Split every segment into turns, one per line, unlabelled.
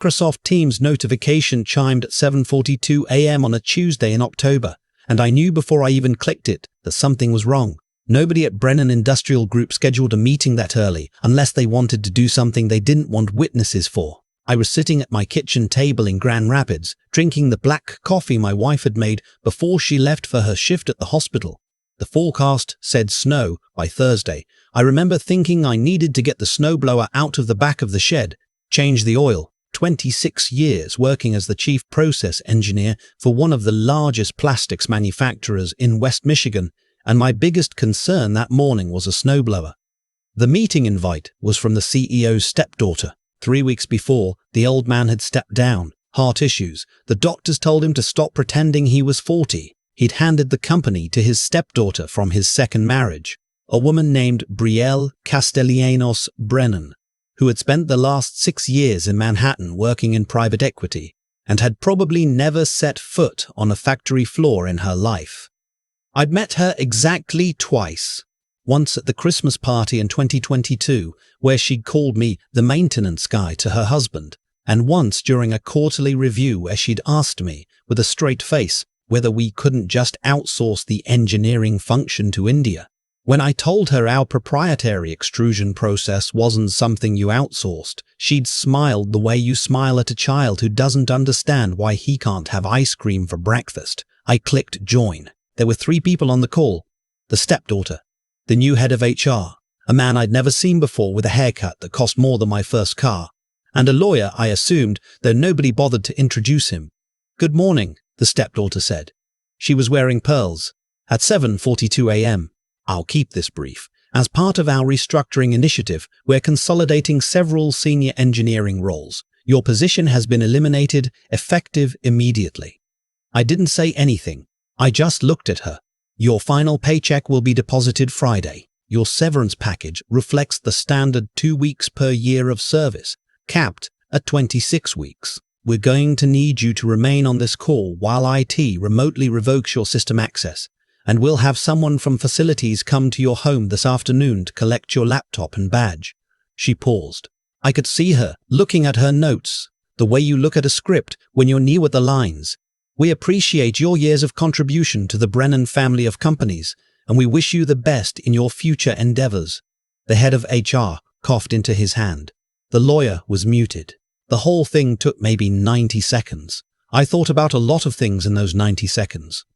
Microsoft Teams notification chimed at 7:42 a.m. on a Tuesday in October, and I knew before I even clicked it that something was wrong. Nobody at Brennan Industrial Group scheduled a meeting that early unless they wanted to do something they didn't want witnesses for. I was sitting at my kitchen table in Grand Rapids, drinking the black coffee my wife had made before she left for her shift at the hospital. The forecast said snow by Thursday. I remember thinking I needed to get the snowblower out of the back of the shed, change the oil. 26 years working as the chief process engineer for one of the largest plastics manufacturers in West Michigan, and my biggest concern that morning was a snowblower. The meeting invite was from the CEO's stepdaughter. 3 weeks before, the old man had stepped down, heart issues. The doctors told him to stop pretending he was 40. He'd handed the company to his stepdaughter from his second marriage, a woman named Brielle Castellanos Brennan, who had spent the last 6 years in Manhattan working in private equity and had probably never set foot on a factory floor in her life. I'd met her exactly twice. Once at the Christmas party in 2022, where she'd called me the maintenance guy to her husband, and once during a quarterly review where she'd asked me, with a straight face, whether we couldn't just outsource the engineering function to India. When I told her our proprietary extrusion process wasn't something you outsourced, she'd smiled the way you smile at a child who doesn't understand why he can't have ice cream for breakfast. I clicked join. There were 3 people on the call: the stepdaughter, the new head of HR, a man I'd never seen before with a haircut that cost more than my first car, and a lawyer, I assumed, though nobody bothered to introduce him. "Good morning," the stepdaughter said. She was wearing pearls. At 7:42 a.m. I'll keep this brief. As part of our restructuring initiative, we're consolidating several senior engineering roles. Your position has been eliminated, effective immediately. I didn't say anything. I just looked at her. Your final paycheck will be deposited Friday. Your severance package reflects the standard 2 weeks per year of service, capped at 26 weeks. We're going to need you to remain on this call while IT remotely revokes your system access, and we'll have someone from facilities come to your home this afternoon to collect your laptop and badge. She paused. I could see her looking at her notes, the way you look at a script when you're near with the lines. We appreciate your years of contribution to the Brennan family of companies, and we wish you the best in your future endeavors. The head of HR coughed into his hand. The lawyer was muted. The whole thing took maybe 90 seconds. I thought about a lot of things in those 90 seconds.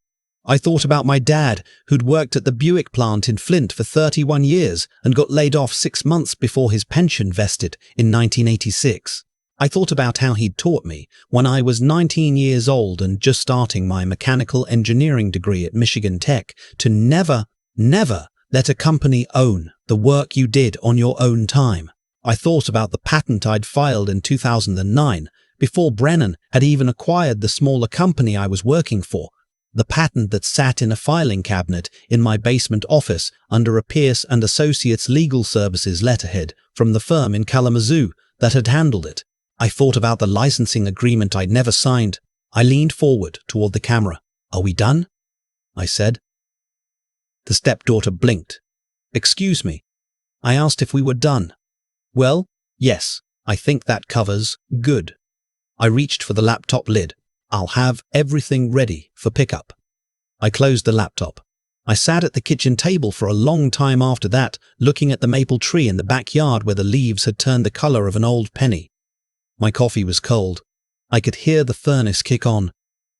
I thought about my dad, who'd worked at the Buick plant in Flint for 31 years and got laid off 6 months before his pension vested in 1986. I thought about how he'd taught me, when I was 19 years old and just starting my mechanical engineering degree at Michigan Tech, to never let a company own the work you did on your own time. I thought about the patent I'd filed in 2009, before Brennan had even acquired the smaller company I was working for. The patent that sat in a filing cabinet in my basement office under a Pierce & Associates legal services letterhead from the firm in Kalamazoo that had handled it. I thought about the licensing agreement I'd never signed. I leaned forward toward the camera. "Are we done?" I said. The stepdaughter blinked. "Excuse me." I asked if we were done. "Well, yes, I think that covers good." I reached for the laptop lid. "I'll have everything ready for pickup." I closed the laptop. I sat at the kitchen table for a long time after that, looking at the maple tree in the backyard where the leaves had turned the color of an old penny. My coffee was cold. I could hear the furnace kick on.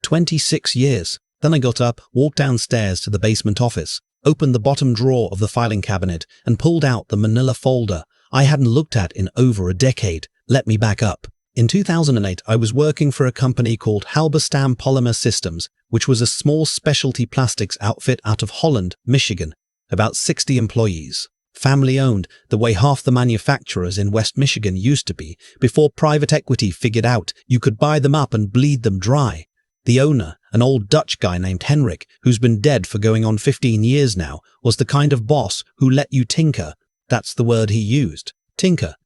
26 years. Then I got up, walked downstairs to the basement office, opened the bottom drawer of the filing cabinet, and pulled out the manila folder I hadn't looked at in over a decade. Let me back up. In 2008, I was working for a company called Halberstam Polymer Systems, which was a small specialty plastics outfit out of Holland, Michigan, about 60 employees. Family-owned, the way half the manufacturers in West Michigan used to be, before private equity figured out you could buy them up and bleed them dry. The owner, an old Dutch guy named Henrik, who's been dead for going on 15 years now, was the kind of boss who let you tinker. That's the word he used. Tinker.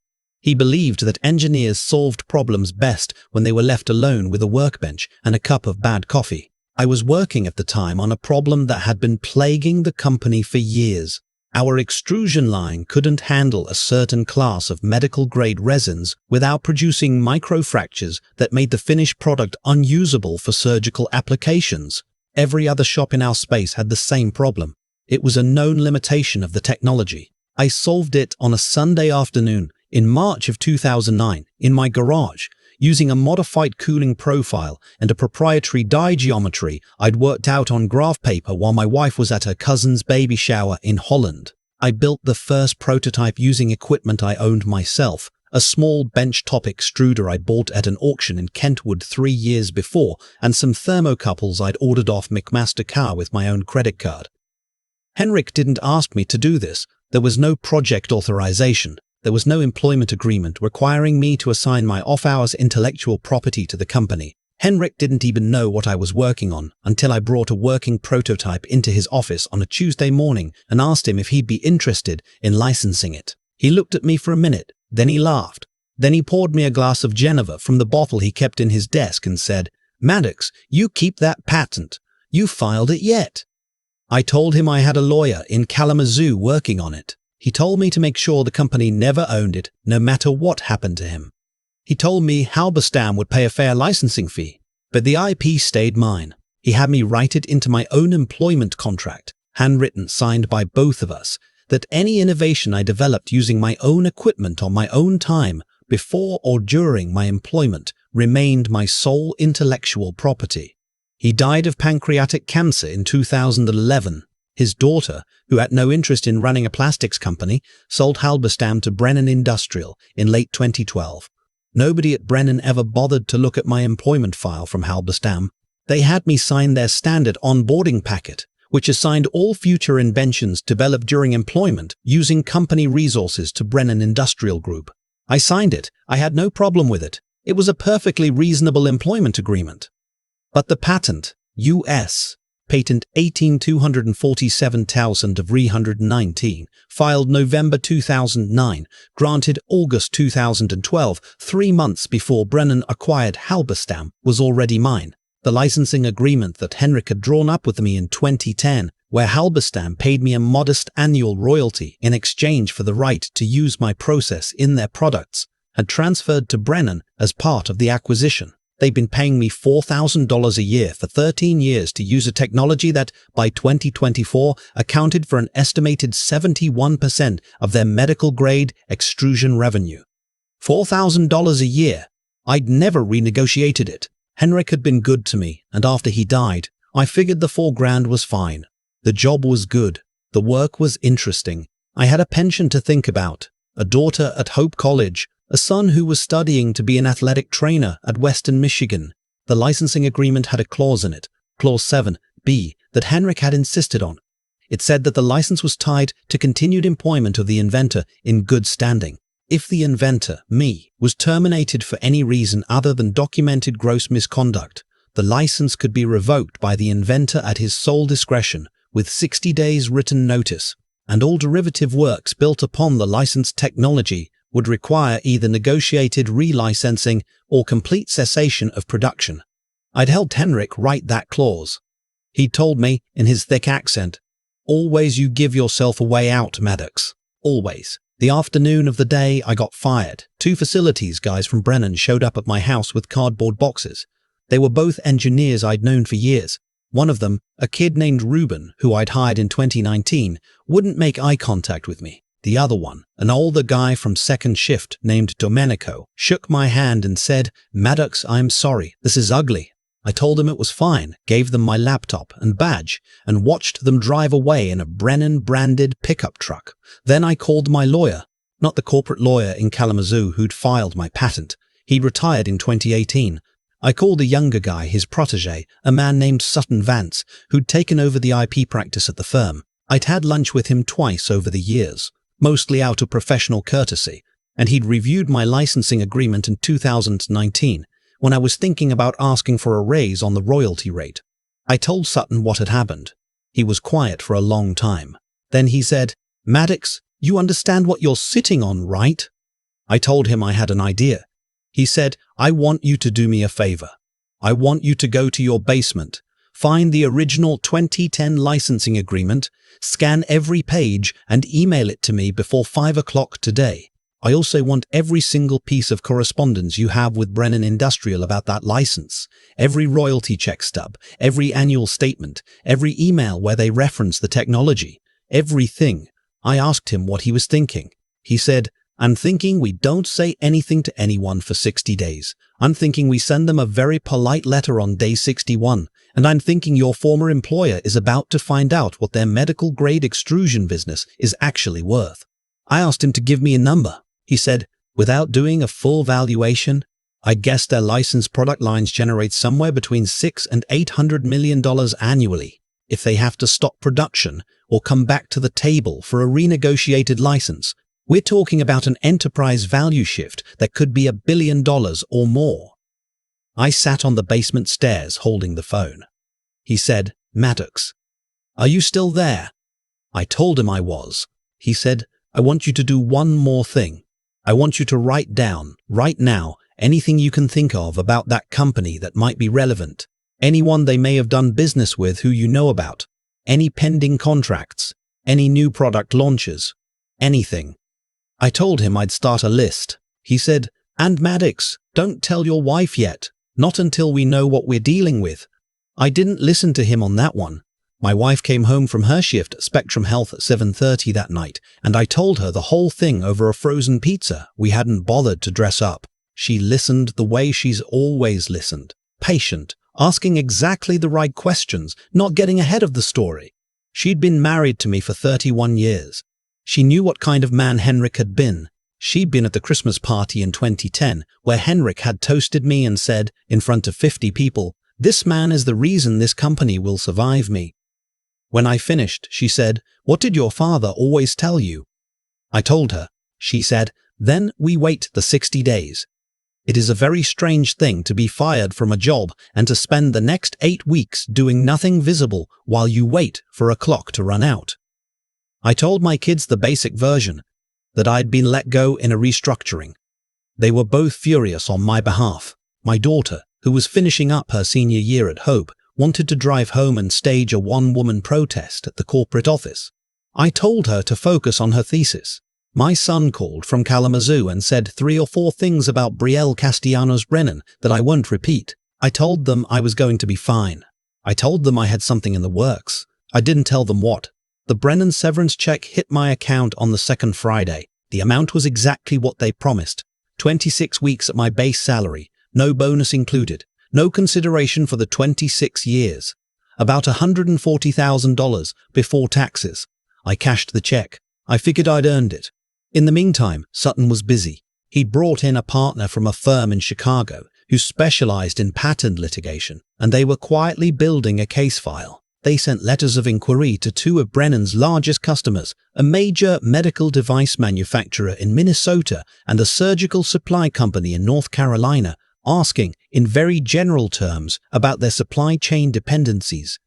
He believed that engineers solved problems best when they were left alone with a workbench and a cup of bad coffee. I was working at the time on a problem that had been plaguing the company for years. Our extrusion line couldn't handle a certain class of medical-grade resins without producing microfractures that made the finished product unusable for surgical applications. Every other shop in our space had the same problem. It was a known limitation of the technology. I solved it on a Sunday afternoon in March of 2009 in my garage, using a modified cooling profile and a proprietary die geometry I'd worked out on graph paper while my wife was at her cousin's baby shower in Holland. I built the first prototype using equipment I owned myself, a small bench-top extruder I bought at an auction in Kentwood 3 years before, and some thermocouples I'd ordered off McMaster-Carr with my own credit card. Henrik didn't ask me to do this. There was no project authorization. There was no employment agreement requiring me to assign my off-hours intellectual property to the company. Henrik didn't even know what I was working on until I brought a working prototype into his office on a Tuesday morning and asked him if he'd be interested in licensing it. He looked at me for a minute, then he laughed. Then he poured me a glass of Geneva from the bottle he kept in his desk and said, "Maddox, you keep that patent. You filed it yet?" I told him I had a lawyer in Kalamazoo working on it. He told me to make sure the company never owned it, no matter what happened to him. He told me Halberstam would pay a fair licensing fee, but the IP stayed mine. He had me write it into my own employment contract, handwritten, signed by both of us, that any innovation I developed using my own equipment on my own time, before or during my employment, remained my sole intellectual property. He died of pancreatic cancer in 2011. His daughter, who had no interest in running a plastics company, sold Halberstam to Brennan Industrial in late 2012. Nobody at Brennan ever bothered to look at my employment file from Halberstam. They had me sign their standard onboarding packet, which assigned all future inventions developed during employment using company resources to Brennan Industrial Group. I signed it. I had no problem with it. It was a perfectly reasonable employment agreement. But the patent, U.S. Patent 18,247,319, filed November 2009, granted August 2012, 3 months before Brennan acquired Halberstam, was already mine. The licensing agreement that Henrik had drawn up with me in 2010, where Halberstam paid me a modest annual royalty in exchange for the right to use my process in their products, had transferred to Brennan as part of the acquisition. They'd been paying me $4,000 a year for 13 years to use a technology that, by 2024, accounted for an estimated 71% of their medical-grade extrusion revenue. $4,000 a year. I'd never renegotiated it. Henrik had been good to me, and after he died, I figured the $4,000 was fine. The job was good. The work was interesting. I had a pension to think about, a daughter at Hope College, a son who was studying to be an athletic trainer at Western Michigan. The licensing agreement had a clause in it, Clause 7b, that Henrik had insisted on. It said that the license was tied to continued employment of the inventor in good standing. If the inventor, me, was terminated for any reason other than documented gross misconduct, the license could be revoked by the inventor at his sole discretion with 60 days written notice, and all derivative works built upon the licensed technology would require either negotiated relicensing or complete cessation of production. I'd helped Henrik write that clause. He'd told me, in his thick accent, "Always you give yourself a way out, Maddox. Always." The afternoon of the day I got fired, 2 facilities guys from Brennan showed up at my house with cardboard boxes. They were both engineers I'd known for years. One of them, a kid named Ruben, who I'd hired in 2019, wouldn't make eye contact with me. The other one, an older guy from second shift named Domenico, shook my hand and said, "Maddox, I'm sorry, this is ugly." I told him it was fine, gave them my laptop and badge, and watched them drive away in a Brennan-branded pickup truck. Then I called my lawyer, not the corporate lawyer in Kalamazoo who'd filed my patent. He'd retired in 2018. I called a younger guy, his protege, a man named Sutton Vance, who'd taken over the IP practice at the firm. I'd had lunch with him twice over the years, mostly out of professional courtesy, and he'd reviewed my licensing agreement in 2019, when I was thinking about asking for a raise on the royalty rate. I told Sutton what had happened. He was quiet for a long time. Then he said, "Maddox, you understand what you're sitting on, right?" I told him I had an idea. He said, "I want you to do me a favor. I want you to go to your basement, Find the original 2010 licensing agreement, scan every page, and email it to me before 5 o'clock today. I also want every single piece of correspondence you have with Brennan Industrial about that license, every royalty check stub, every annual statement, every email where they reference the technology, everything. I asked him what he was thinking. He said, "I'm thinking we don't say anything to anyone for 60 days. I'm thinking we send them a very polite letter on day 61. And I'm thinking your former employer is about to find out what their medical-grade extrusion business is actually worth." I asked him to give me a number. He said, "Without doing a full valuation, I guess their licensed product lines generate somewhere between $600 and $800 million annually. If they have to stop production or come back to the table for a renegotiated license, we're talking about an enterprise value shift that could be $1 billion or more." I sat on the basement stairs holding the phone. He said, "Maddox, are you still there?" I told him I was. He said, "I want you to do one more thing. I want you to write down, right now, anything you can think of about that company that might be relevant. Anyone they may have done business with who you know about. Any pending contracts. Any new product launches. Anything." I told him I'd start a list. He said, "And Maddox, don't tell your wife yet. Not until we know what we're dealing with." I didn't listen to him on that one. My wife came home from her shift at Spectrum Health at 7:30 that night, and I told her the whole thing over a frozen pizza. We hadn't bothered to dress up. She listened the way she's always listened. Patient, asking exactly the right questions, not getting ahead of the story. She'd been married to me for 31 years. She knew what kind of man Henrik had been. She'd been at the Christmas party in 2010, where Henrik had toasted me and said, in front of 50 people, "This man is the reason this company will survive me." When I finished, she said, "What did your father always tell you?" I told her. She said, "Then we wait the 60 days. It is a very strange thing to be fired from a job and to spend the next 8 weeks doing nothing visible while you wait for a clock to run out." I told my kids the basic version, that I'd been let go in a restructuring. They were both furious on my behalf. My daughter, who was finishing up her senior year at Hope, wanted to drive home and stage a one-woman protest at the corporate office. I told her to focus on her thesis. My son called from Kalamazoo and said 3 or 4 things about Brielle Castellanos Brennan that I won't repeat. I told them I was going to be fine. I told them I had something in the works. I didn't tell them what. The Brennan severance check hit my account on the second Friday. The amount was exactly what they promised. 26 weeks at my base salary, no bonus included. No consideration for the 26 years. About $140,000 before taxes. I cashed the check. I figured I'd earned it. In the meantime, Sutton was busy. He'd brought in a partner from a firm in Chicago who specialized in patent litigation, and they were quietly building a case file. They sent letters of inquiry to 2 of Brennan's largest customers, a major medical device manufacturer in Minnesota and a surgical supply company in North Carolina, asking, in very general terms, about their supply chain dependencies.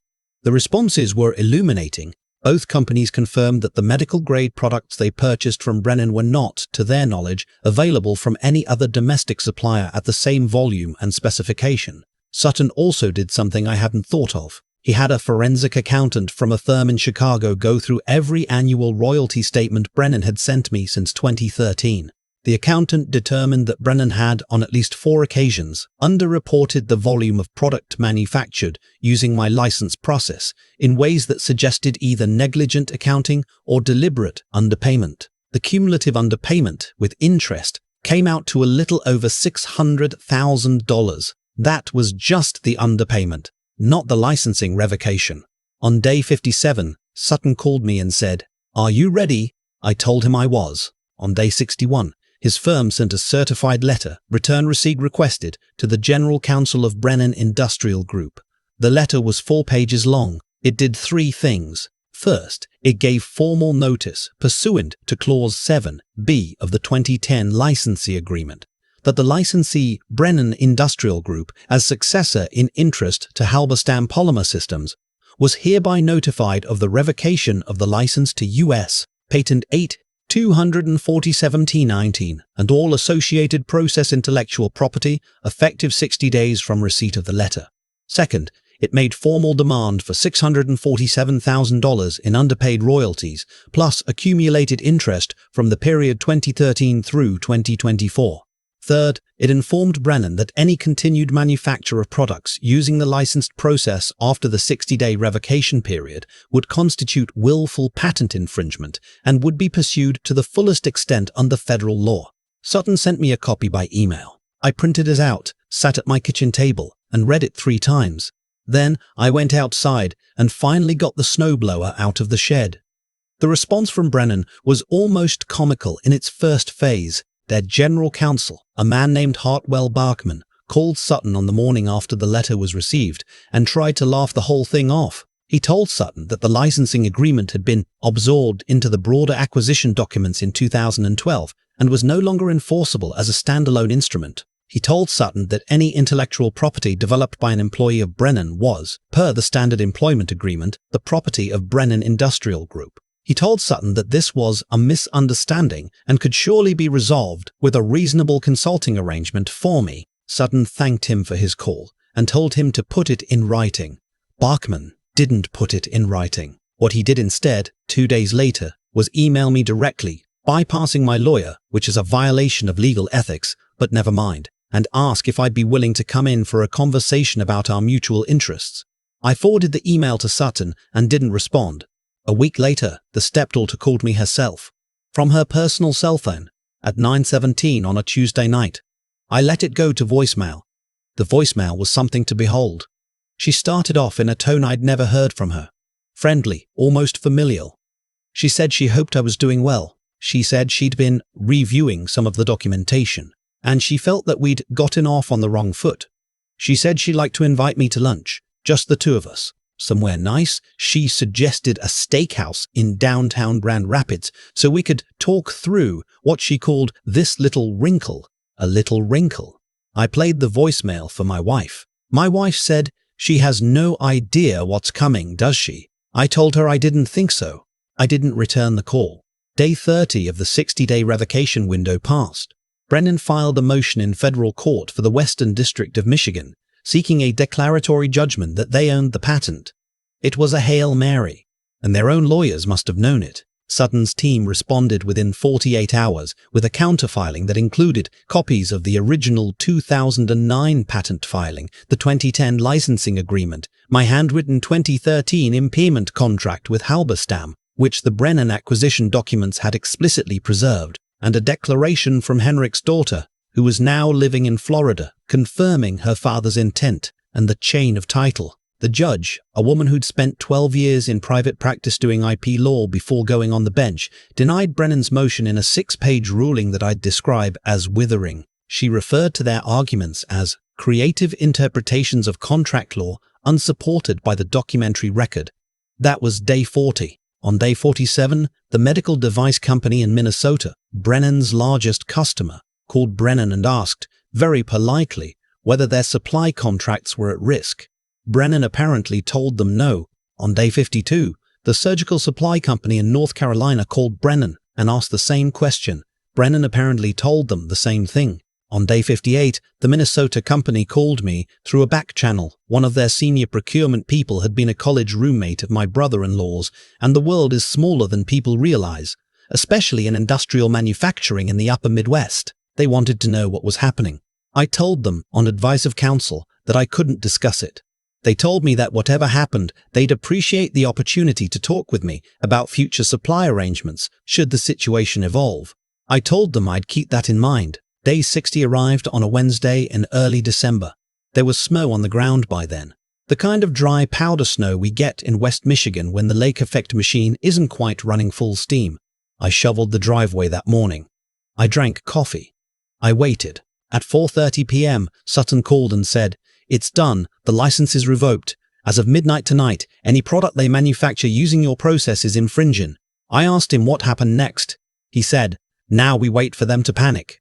The responses were illuminating. Both companies confirmed that the medical-grade products they purchased from Brennan were not, to their knowledge, available from any other domestic supplier at the same volume and specification. Sutton also did something I hadn't thought of. He had a forensic accountant from a firm in Chicago go through every annual royalty statement Brennan had sent me since 2013. The accountant determined that Brennan had, on at least 4 occasions, underreported the volume of product manufactured using my license process in ways that suggested either negligent accounting or deliberate underpayment. The cumulative underpayment, with interest, came out to a little over $600,000. That was just the underpayment, not the licensing revocation. On day 57, Sutton called me and said, "Are you ready?" I told him I was. On day 61, his firm sent a certified letter, return receipt requested, to the General Counsel of Brennan Industrial Group. The letter was 4 pages long. It did 3 things. First, it gave formal notice, pursuant to Clause 7b of the 2010 licensee agreement, that the licensee, Brennan Industrial Group, as successor in interest to Halberstam Polymer Systems, was hereby notified of the revocation of the license to U.S. Patent 8/247T19 and all associated process intellectual property, effective 60 days from receipt of the letter. Second, It made formal demand for $647,000 in underpaid royalties, plus accumulated interest from the period 2013 through 2024. Third, it informed Brennan that any continued manufacture of products using the licensed process after the 60-day revocation period would constitute willful patent infringement and would be pursued to the fullest extent under federal law. Sutton sent me a copy by email. I printed it out, sat at my kitchen table, and read it 3 times. Then I went outside and finally got the snowblower out of the shed. The response from Brennan was almost comical in its first phase. Their general counsel, a man named Hartwell Bachman, called Sutton on the morning after the letter was received and tried to laugh the whole thing off. He told Sutton that the licensing agreement had been absorbed into the broader acquisition documents in 2012 and was no longer enforceable as a standalone instrument. He told Sutton that any intellectual property developed by an employee of Brennan was, per the standard employment agreement, the property of Brennan Industrial Group. He told Sutton that this was a misunderstanding and could surely be resolved with a reasonable consulting arrangement for me. Sutton thanked him for his call and told him to put it in writing. Bachman didn't put it in writing. What he did instead, 2 days later, was email me directly, bypassing my lawyer, which is a violation of legal ethics, but never mind, and ask if I'd be willing to come in for a conversation about our mutual interests. I forwarded the email to Sutton and didn't respond. A week later, the stepdaughter called me herself, from her personal cell phone, at 9:17 on a Tuesday night. I let it go to voicemail. The voicemail was something to behold. She started off in a tone I'd never heard from her. Friendly, almost familial. She said she hoped I was doing well. She said she'd been reviewing some of the documentation, and she felt that we'd gotten off on the wrong foot. She said she'd like to invite me to lunch, just the 2 of us. Somewhere nice. She suggested a steakhouse in downtown Grand Rapids so we could talk through what she called this little wrinkle, a little wrinkle. I played the voicemail for my wife. My wife said she has no idea what's coming, does she? I told her I didn't think so. I didn't return the call. Day 30 of the 60-day revocation window passed. Brennan filed a motion in federal court for the Western District of Michigan, seeking a declaratory judgment that they owned the patent. It was a Hail Mary, and their own lawyers must have known it. Sutton's team responded within 48 hours with a counterfiling that included copies of the original 2009 patent filing, the 2010 licensing agreement, my handwritten 2013 impairment contract with Halberstam, which the Brennan acquisition documents had explicitly preserved, and a declaration from Henrik's daughter, who was now living in Florida, confirming her father's intent and the chain of title. The judge, a woman who'd spent 12 years in private practice doing IP law before going on the bench, denied Brennan's motion in a 6-page ruling that I'd describe as withering. She referred to their arguments as creative interpretations of contract law unsupported by the documentary record. That was day 40. On day 47, the medical device company in Minnesota, Brennan's largest customer, called Brennan and asked, very politely, whether their supply contracts were at risk. Brennan apparently told them no. On day 52, the surgical supply company in North Carolina called Brennan and asked the same question. Brennan apparently told them the same thing. On day 58, the Minnesota company called me through a back channel. One of their senior procurement people had been a college roommate of my brother-in-law's, and the world is smaller than people realize, especially in industrial manufacturing in the upper Midwest. They wanted to know what was happening. I told them, on advice of counsel, that I couldn't discuss it. They told me that whatever happened, they'd appreciate the opportunity to talk with me about future supply arrangements should the situation evolve. I told them I'd keep that in mind. Day 60 arrived on a Wednesday in early December. There was snow on the ground by then. The kind of dry powder snow we get in West Michigan when the lake effect machine isn't quite running full steam. I shoveled the driveway that morning. I drank coffee. I waited. At 4:30 p.m., Sutton called and said, "It's done. The license is revoked. As of midnight tonight, any product they manufacture using your process is infringing." I asked him what happened next. He said, "Now we wait for them to panic."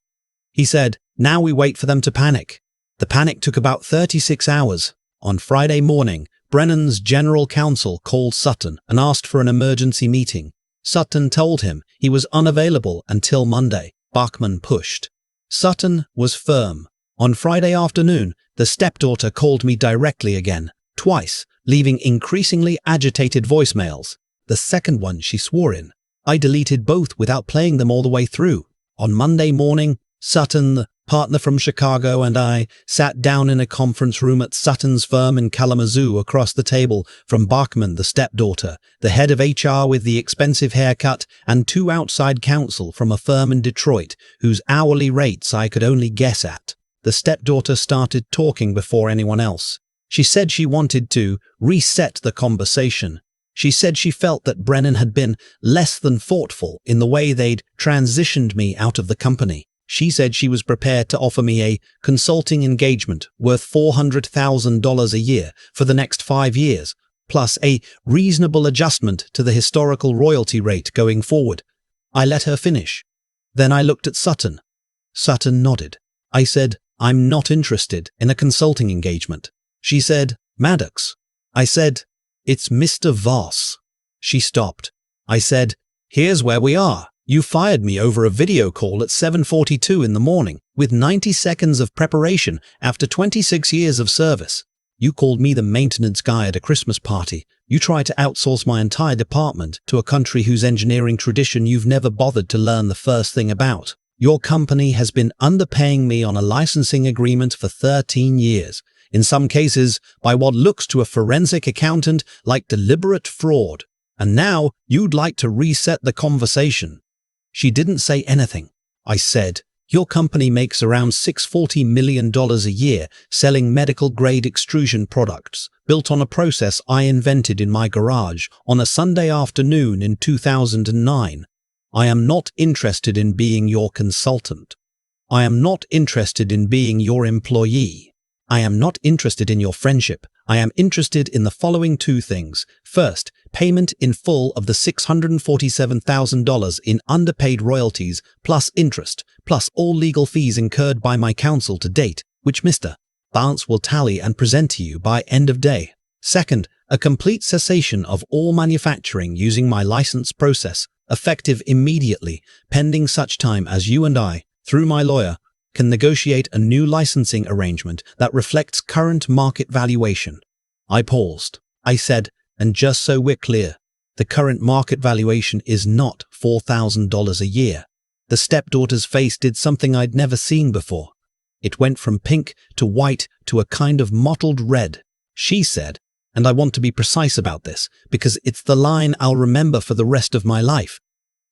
The panic took about 36 hours. On Friday morning, Brennan's general counsel called Sutton and asked for an emergency meeting. Sutton told him he was unavailable until Monday. Bachman pushed. Sutton was firm. On Friday afternoon, the stepdaughter called me directly again. twice, leaving increasingly agitated voicemails. The second one she swore in. I deleted both without playing them all the way through. On Monday morning, Sutton, the partner from Chicago, and I sat down in a conference room at Sutton's firm in Kalamazoo across the table from Bachman, the stepdaughter, the head of HR with the expensive haircut, and two outside counsel from a firm in Detroit whose hourly rates I could only guess at. The stepdaughter started talking before anyone else. She said she wanted to reset the conversation. She said she felt that Brennan had been less than thoughtful in the way they'd transitioned me out of the company. She said she was prepared to offer me a consulting engagement worth $400,000 a year for the next 5 years, plus a reasonable adjustment to the historical royalty rate going forward. I let her finish. Then I looked at Sutton. Sutton nodded. I said, "I'm not interested in a consulting engagement." She said, "Maddox." I said, "It's Mr. Voss." She stopped. I said, "Here's where we are. You fired me over a video call at 7:42 in the morning with 90 seconds of preparation after 26 years of service. You called me the maintenance guy at a Christmas party. You tried to outsource my entire department to a country whose engineering tradition you've never bothered to learn the first thing about. Your company has been underpaying me on a licensing agreement for 13 years, in some cases by what looks to a forensic accountant like deliberate fraud. And now you'd like to reset the conversation." She didn't say anything. I said, "Your company makes around $640 million a year selling medical-grade extrusion products built on a process I invented in my garage on a Sunday afternoon in 2009. I am not interested in being your consultant. I am not interested in being your employee. I am not interested in your friendship. I am interested in the following two things. First, payment in full of the $647,000 in underpaid royalties plus interest, plus all legal fees incurred by my counsel to date, which Mr. Bounce will tally and present to you by end of day. Second, a complete cessation of all manufacturing using my license process, effective immediately, pending such time as you and I, through my lawyer, can negotiate a new licensing arrangement that reflects current market valuation." I paused. I said, "And just so we're clear, the current market valuation is not $4,000 a year." The stepdaughter's face did something I'd never seen before. It went from pink to white to a kind of mottled red. She said, and I want to be precise about this because it's the line I'll remember for the rest of my life.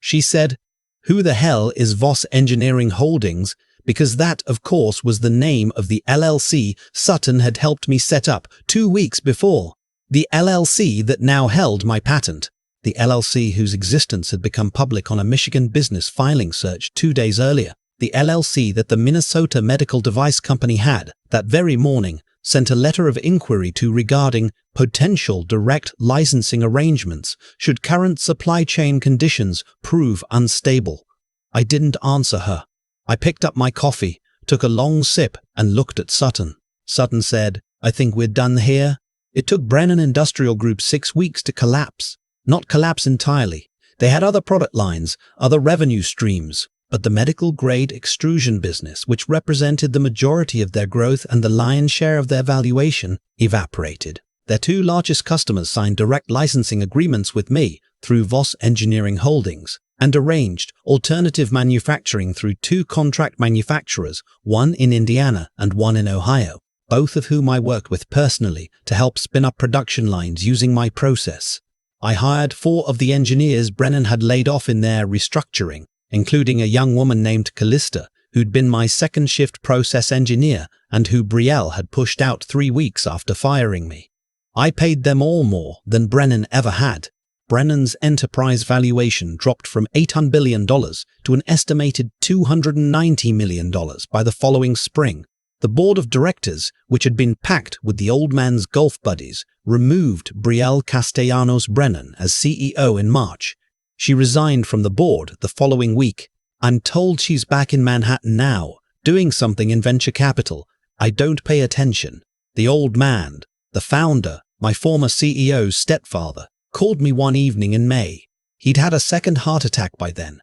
She said, "Who the hell is Voss Engineering Holdings?" Because that, of course, was the name of the LLC Sutton had helped me set up 2 weeks before. The LLC that now held my patent. The LLC whose existence had become public on a Michigan business filing search 2 days earlier. The LLC that the Minnesota medical device company had, that very morning, sent a letter of inquiry to regarding potential direct licensing arrangements should current supply chain conditions prove unstable. I didn't answer her. I picked up my coffee, took a long sip, and looked at Sutton. Sutton said, "I think we're done here." It took Brennan Industrial Group 6 weeks to collapse. Not collapse entirely. They had other product lines, other revenue streams, but the medical-grade extrusion business, which represented the majority of their growth and the lion's share of their valuation, evaporated. Their two largest customers signed direct licensing agreements with me through Voss Engineering Holdings, and arranged alternative manufacturing through 2 contract manufacturers, one in Indiana and one in Ohio, both of whom I worked with personally to help spin up production lines using my process. I hired 4 of the engineers Brennan had laid off in their restructuring, including a young woman named Callista, who'd been my second shift process engineer and who Brielle had pushed out 3 weeks after firing me. I paid them all more than Brennan ever had. Brennan's enterprise valuation dropped from $800 billion to an estimated $290 million by the following spring. The board of directors, which had been packed with the old man's golf buddies, removed Brielle Castellanos Brennan as CEO in March. She resigned from the board the following week. I'm told she's back in Manhattan now, doing something in venture capital. I don't pay attention. The old man, the founder, my former CEO's stepfather, called me one evening in May. He'd had a second heart attack by then.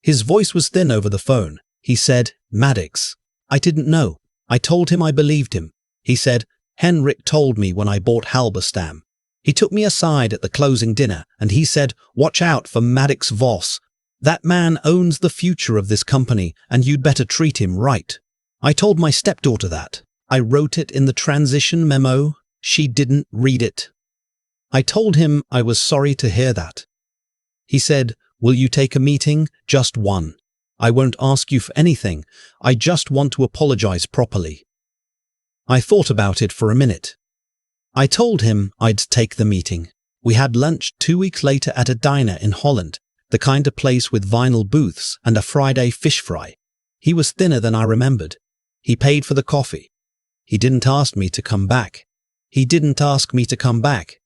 His voice was thin over the phone. He said, "Maddox." I didn't know. I told him I believed him. He said, Henrik told me when I bought Halberstam. He took me aside at the closing dinner and he said, "Watch out for Maddox Voss. That man owns the future of this company and you'd better treat him right." I told my stepdaughter that. I wrote it in the transition memo. She didn't read it. I told him I was sorry to hear that. He said, "Will you take a meeting? Just one. I won't ask you for anything. I just want to apologize properly." I thought about it for a minute. I told him I'd take the meeting. We had lunch 2 weeks later at a diner in Holland, the kind of place with vinyl booths and a Friday fish fry. He was thinner than I remembered. He paid for the coffee. He didn't ask me to come back. He didn't ask me to come back.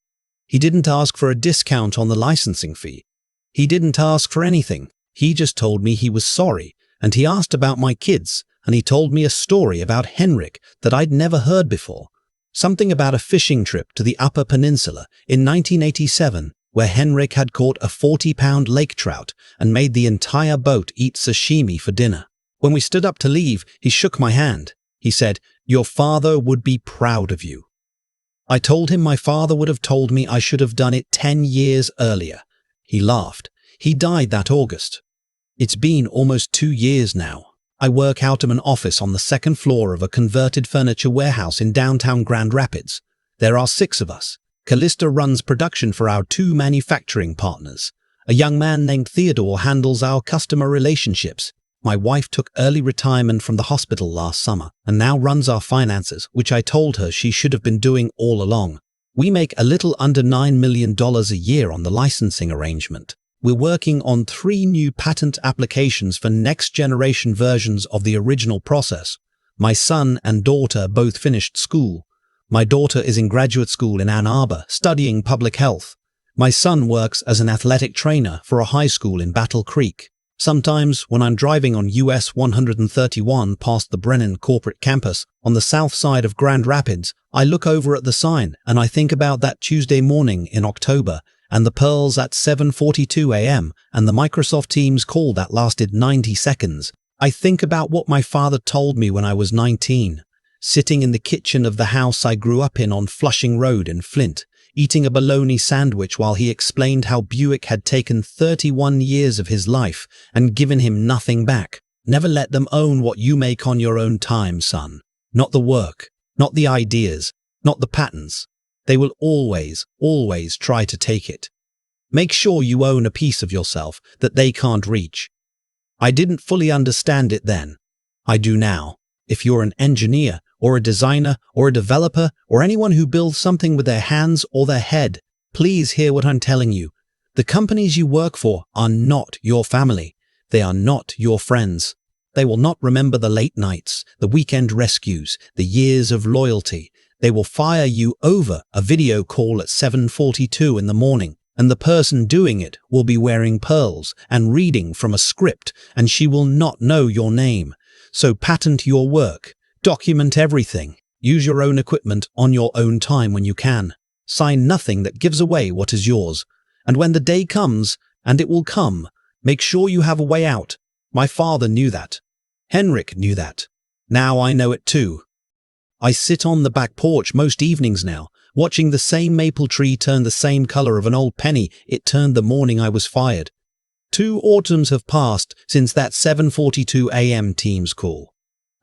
He didn't ask for a discount on the licensing fee. He didn't ask for anything. He just told me he was sorry, and he asked about my kids, and he told me a story about Henrik that I'd never heard before. Something about a fishing trip to the Upper Peninsula in 1987, where Henrik had caught a 40-pound lake trout and made the entire boat eat sashimi for dinner. When we stood up to leave, he shook my hand. He said, "Your father would be proud of you." I told him my father would have told me I should have done it 10 years earlier. He laughed. He died that August. It's been almost 2 years now. I work out of an office on the second floor of a converted furniture warehouse in downtown Grand Rapids. There are 6 of us. Callista runs production for our 2 manufacturing partners. A young man named Theodore handles our customer relationships. My wife took early retirement from the hospital last summer and now runs our finances, which I told her she should have been doing all along. We make a little under $9 million a year on the licensing arrangement. We're working on 3 new patent applications for next-generation versions of the original process. My son and daughter both finished school. My daughter is in graduate school in Ann Arbor, studying public health. My son works as an athletic trainer for a high school in Battle Creek. Sometimes, when I'm driving on US 131 past the Brennan corporate campus on the south side of Grand Rapids, I look over at the sign and I think about that Tuesday morning in October and the pearls at 7:42 a.m. and the Microsoft Teams call that lasted 90 seconds. I think about what my father told me when I was 19, sitting in the kitchen of the house I grew up in on Flushing Road in Flint, eating a bologna sandwich while he explained how Buick had taken 31 years of his life and given him nothing back. Never let them own what you make on your own time, son. Not the work, not the ideas, not the patents. They will always, always try to take it. Make sure you own a piece of yourself that they can't reach. I didn't fully understand it then. I do now. If you're an engineer or a designer or a developer or anyone who builds something with their hands or their head, please hear what I'm telling you. The companies you work for are not your family. They are not your friends. They will not remember the late nights, the weekend rescues, the years of loyalty. They will fire you over a video call at 7:42 in the morning, and the person doing it will be wearing pearls and reading from a script, and she will not know your name. So patent your work. Document everything. Use your own equipment on your own time when you can. Sign nothing that gives away what is yours. And when the day comes, and it will come, make sure you have a way out. My father knew that. Henrik knew that. Now I know it too. I sit on the back porch most evenings now, watching the same maple tree turn the same color of an old penny it turned the morning I was fired. 2 autumns have passed since that 7:42 a.m. Teams call.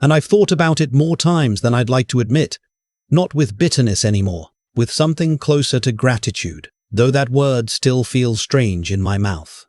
And I've thought about it more times than I'd like to admit. Not with bitterness anymore, with something closer to gratitude, though that word still feels strange in my mouth.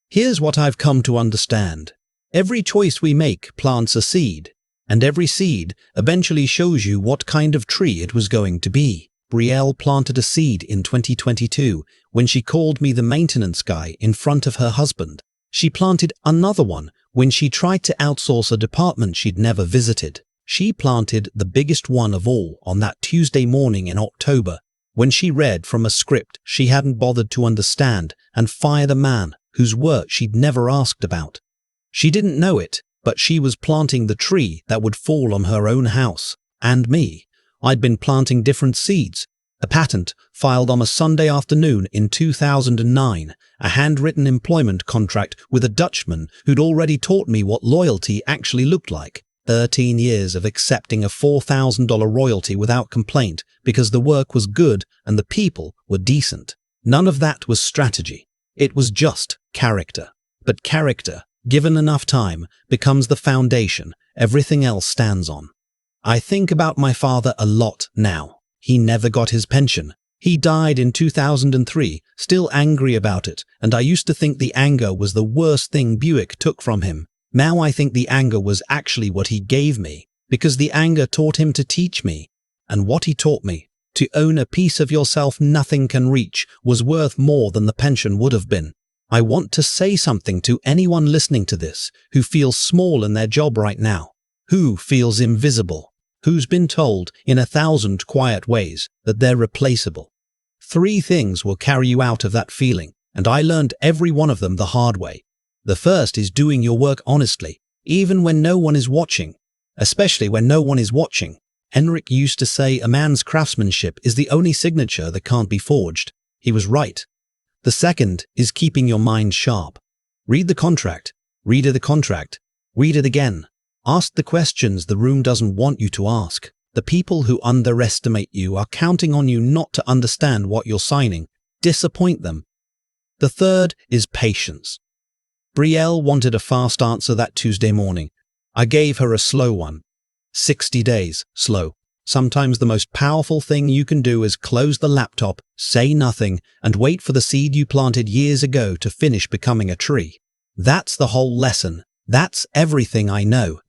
Here's what I've come to understand. Every choice we make plants a seed, and every seed eventually shows you what kind of tree it was going to be. Brielle planted a seed in 2022 when she called me the maintenance guy in front of her husband. She planted another one when she tried to outsource a department she'd never visited. She planted the biggest one of all on that Tuesday morning in October when she read from a script she hadn't bothered to understand and fired a man whose work she'd never asked about. She didn't know it, but she was planting the tree that would fall on her own house, and me. I'd been planting different seeds. A patent filed on a Sunday afternoon in 2009, a handwritten employment contract with a Dutchman who'd already taught me what loyalty actually looked like. 13 years of accepting a $4,000 royalty without complaint because the work was good and the people were decent. None of that was strategy. It was just character. But character, given enough time, becomes the foundation everything else stands on. I think about my father a lot now. He never got his pension. He died in 2003, still angry about it, and I used to think the anger was the worst thing Buick took from him. Now I think the anger was actually what he gave me, because the anger taught him to teach me. And what he taught me, to own a piece of yourself nothing can reach, was worth more than the pension would have been. I want to say something to anyone listening to this who feels small in their job right now, who feels invisible, who's been told in 1,000 quiet ways that they're replaceable. 3 things will carry you out of that feeling, and I learned every one of them the hard way. The first is doing your work honestly, even when no one is watching, especially when no one is watching. Henrik used to say a man's craftsmanship is the only signature that can't be forged. He was right. The second is keeping your mind sharp. Read the contract, read the contract, read it again. Ask the questions the room doesn't want you to ask. The people who underestimate you are counting on you not to understand what you're signing. Disappoint them. The third is patience. Brielle wanted a fast answer that Tuesday morning. I gave her a slow one. 60 days, slow. Sometimes the most powerful thing you can do is close the laptop, say nothing, and wait for the seed you planted years ago to finish becoming a tree. That's the whole lesson. That's everything I know.